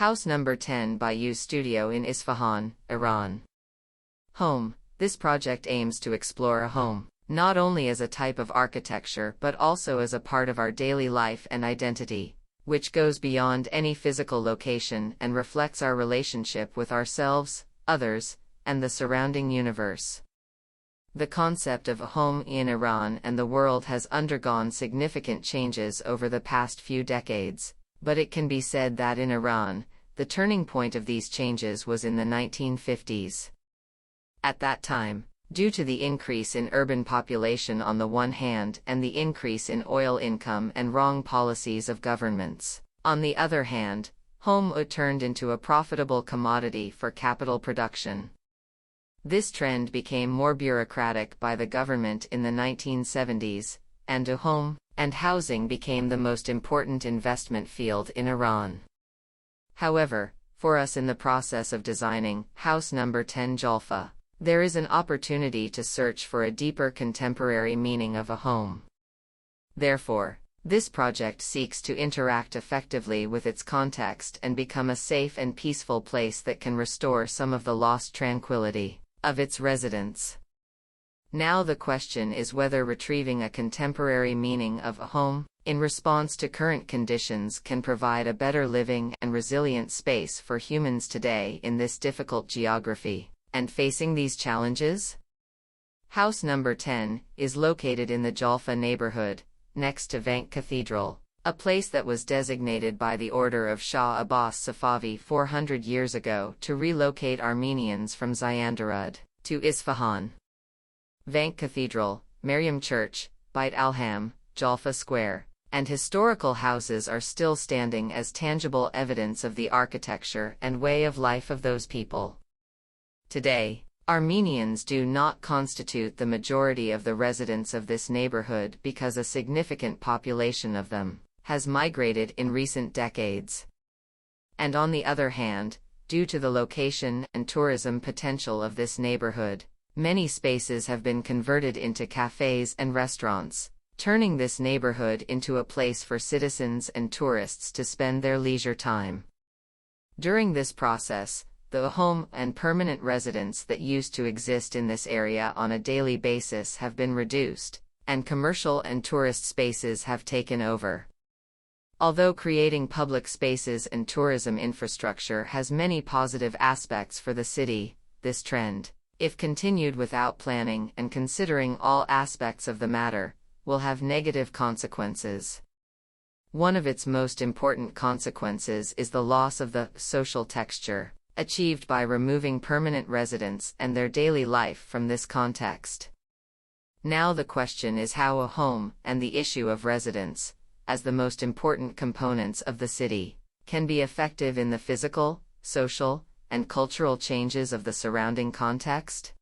House number 10 by U Studio in Isfahan, Iran. Home. This project aims to explore a home, not only as a type of architecture but also as a part of our daily life and identity, which goes beyond any physical location and reflects our relationship with ourselves, others, and the surrounding universe. The concept of a home in Iran and the world has undergone significant changes over the past few decades, but it can be said that in Iran, the turning point of these changes was in the 1950s. At that time, due to the increase in urban population on the one hand and the increase in oil income and wrong policies of governments, on the other hand, home turned into a profitable commodity for capital production. This trend became more bureaucratic by the government in the 1970s, and a home and housing became the most important investment field in Iran. However, for us in the process of designing House number 10 Jalfa, there is an opportunity to search for a deeper contemporary meaning of a home. Therefore, this project seeks to interact effectively with its context and become a safe and peaceful place that can restore some of the lost tranquility of its residents. Now the question is whether retrieving a contemporary meaning of a home, in response to current conditions, can provide a better living and resilient space for humans today in this difficult geography, and facing these challenges. House number 10 is located in the Jalfa neighborhood, next to Vank Cathedral, a place that was designated by the order of Shah Abbas Safavi 400 years ago to relocate Armenians from Zyandurud to Isfahan. Vank Cathedral, Maryam Church, Beit Alham, Jalfa Square, and historical houses are still standing as tangible evidence of the architecture and way of life of those people. Today, Armenians do not constitute the majority of the residents of this neighborhood because a significant population of them has migrated in recent decades. And on the other hand, due to the location and tourism potential of this neighborhood, many spaces have been converted into cafes and restaurants, turning this neighborhood into a place for citizens and tourists to spend their leisure time. During this process, the home and permanent residence that used to exist in this area on a daily basis have been reduced, and commercial and tourist spaces have taken over. Although creating public spaces and tourism infrastructure has many positive aspects for the city, this trend, if continued without planning and considering all aspects of the matter, will have negative consequences. One of its most important consequences is the loss of the social texture achieved by removing permanent residents and their daily life from this context. Now the question is how a home and the issue of residence, as the most important components of the city, can be effective in the physical, social, and cultural changes of the surrounding context.